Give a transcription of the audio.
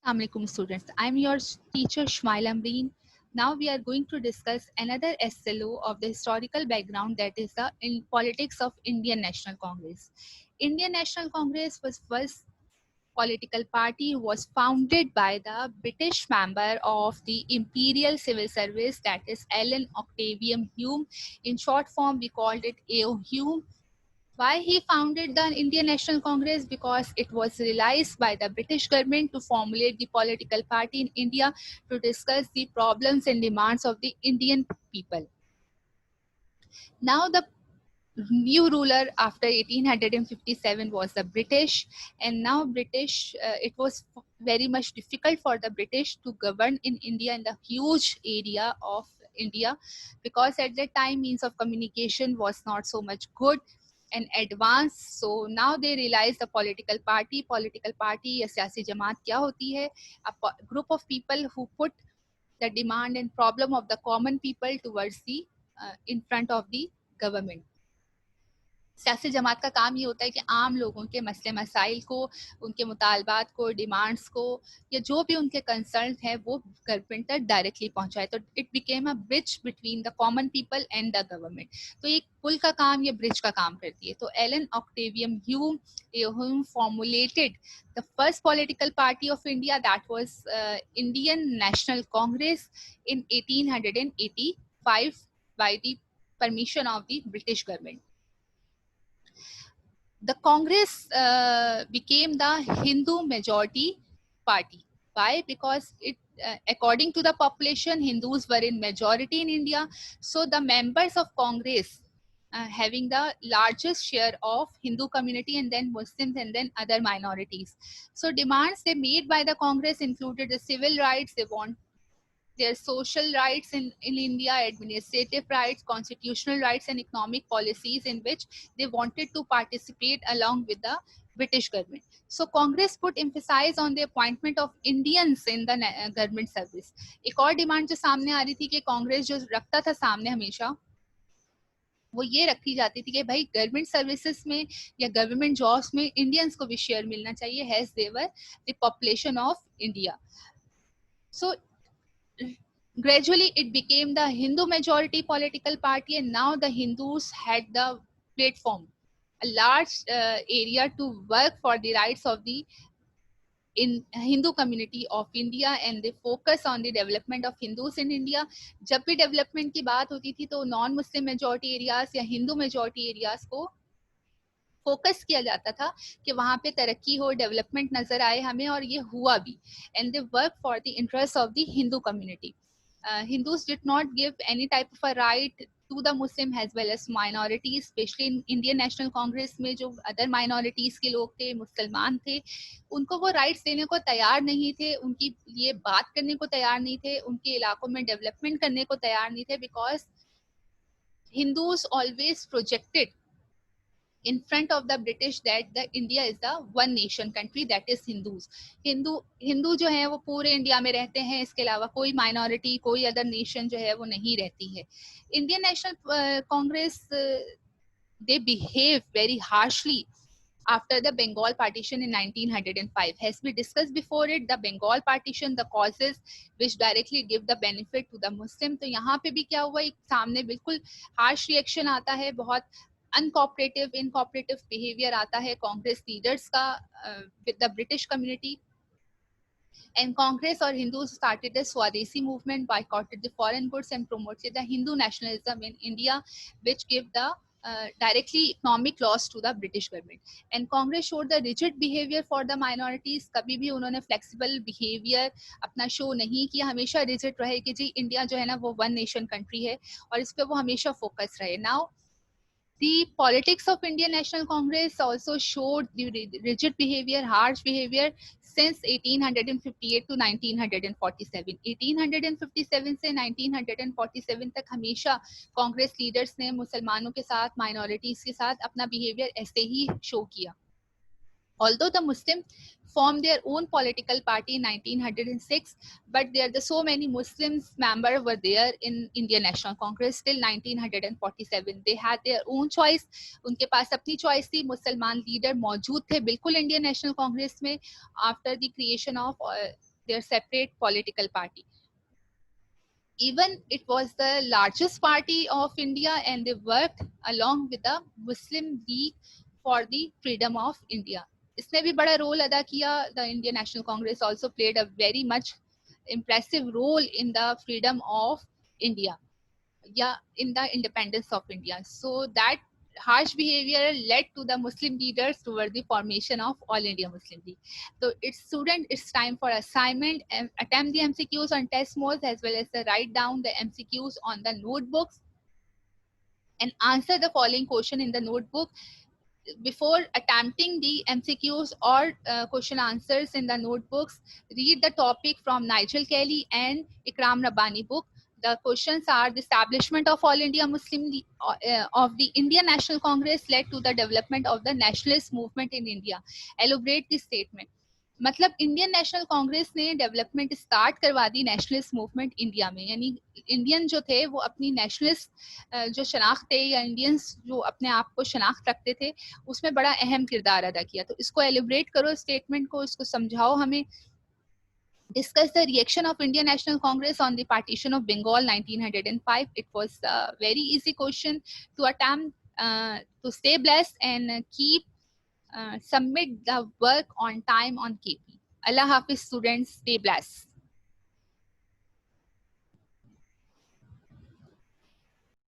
Assalamualaikum students. I'm your teacher Shmail Amreen. Now we are going to discuss another SLO of the historical background, that is the politics of Indian National Congress. Indian National Congress was first political party was founded by the British member of the Imperial Civil Service, that is Alan Octavian Hume. In short form, we called it AO Hume. Why he founded the Indian National Congress? Because it was realized by the British government to formulate the political party in India to discuss the problems and demands of the Indian people. Now the new ruler after 1857 was the British, and now it was very much difficult for the British to govern in India, in the huge area of India, because at that time means of communication was not so much good and advanced. So now they realize the political party या सियासी जमात क्या होती है? A group of people who put the demand and problem of the common people towards the in front of the government. सियासी जमात का काम ये होता है कि आम लोगों के मसले मसाइल को, उनके मुतालबात को, डिमांड्स को, या जो भी उनके कंसर्न है वो गवर्नमेंट तक डायरेक्टली पहुंचाए. तो it became a bridge between the common people and the government. तो एक पुल का काम, ये ब्रिज का काम करती है. तो Allan Octavian Hume formulated the first political party of India, that was Indian National Congress in 1885 by the permission of the British government. The Congress became the Hindu majority party. Why? Because according to the population, Hindus were in majority in India. So the members of Congress having the largest share of Hindu community, and then Muslims, and then other minorities. So demands they made by the Congress included the civil rights. They want their social rights in India, administrative rights, constitutional rights, and economic policies in which they wanted to participate along with the British government. So Congress put emphasis on the appointment of Indians in the government service. एक और demand जो सामने आ रही थी कि कांग्रेस जो रखता था सामने हमेशा, वो ये रखी जाती थी कि भाई गवर्नमेंट सर्विसेज में या गवर्नमेंट जॉब्स में इंडियंस को भी शेयर मिलना चाहिए, has their the population of India. So gradually it became the Hindu majority political party, and now the Hindus had the platform, a large area to work for the rights of the in Hindu community of India, and they focus on the development of Hindus in India. जब भी development की बात होती थी तो non Muslim majority areas या Hindu majority areas को focus किया जाता था कि वहां पे तरक्की हो, डेवलपमेंट नजर आए हमें, और ये हुआ भी. And they work for the interest of the Hindu community. Hindus did not give any type of a right to the Muslim as well as minorities, especially in Indian National Congress में जो other minorities के लोग थे, मुसलमान थे, उनको वो rights देने को तैयार नहीं थे, उनकी ये बात करने को तैयार नहीं थे, उनके इलाकों में डेवलपमेंट करने को तैयार नहीं थे, because Hindus always projected in front of the British that the India is the one nation country, that is Hindus. Hindu जो है वो पूरे इंडिया में रहते हैं, इसके अलावा कोई माइनॉरिटी, कोई अदर नेशन जो है वो नहीं रहती है. Indian national Congress they behave very harshly after the Bengal partition in 1905. As we discussed before it, the Bengal partition, the causes which directly give the benefit to the Muslim. तो यहाँ पे भी क्या हुआ, एक सामने बिल्कुल harsh reaction आता है, बहुत अनकोऑपरेटिव इनकोऑपरेटिव बिहेवियर आता है कांग्रेस लीडर्स का with the British community. And Congress or Hindus started the Swadeshi movement, boycotted the foreign goods, and promoted the Hindu nationalism in India, which gave the directly economic loss to the British government. And Congress showed the rigid behavior for the minorities. कभी भी उन्होंने flexible behavior अपना show नहीं किया, हमेशा rigid रहे कि जी India जो है ना वो one nation country है, और इस पे वो हमेशा focus रहे. Now the politics of Indian National Congress also showed the rigid behavior, harsh behavior since 1858 to 1947. 1857 से 1947 तक हमेशा कांग्रेस लीडर्स ने मुसलमानों के साथ, माइनॉरिटीज के साथ अपना बिहेवियर ऐसे ही शो किया. Although the Muslims formed their own political party in 1906, but there the so many Muslims members were there in Indian National Congress till 1947. They had their own choice. उनके पास अपनी choice थी. मुसलमान leader मौजूद थे बिल्कुल Indian National Congress में after the creation of their separate political party. Even it was the largest party of India, and they worked along with the Muslim League for the freedom of India. इसने भी बड़ा role अदा किया. The Indian National Congress also played a very much impressive role in the freedom of India, yeah, in the independence of India. So that harsh behavior led to the Muslim leaders toward the formation of All India Muslim League. So it's student, it's time for assignment and attempt the MCQs on test modes as well as the write down the MCQs on the notebooks and answer the following question in the notebook. Before attempting the MCQs or question answers in the notebooks, read the topic from Nigel Kelly and Ikram Rabbani book. The questions are: the establishment of All India Muslim League, of the Indian National Congress led to the development of the nationalist movement in India. Elaborate the statement. मतलब Indian national Congress ने development start करवा दी nationalist movement India में, यानी Indian जो थे वो अपनी nationalist जो शनाख्त थे या इंडियंस जो अपने आप को शनाख्त रखते थे उसमें बड़ा अहम किरदार अदा किया. तो इसको एलिब्रेट करो स्टेटमेंट को, इसको समझाओ हमें. Discuss the reaction of Indian National Congress on the partition of Bengal 1905. It was a very easy question to attempt. To stay blessed and keep submit the work on time on KP. Allah Hafiz students, stay blessed.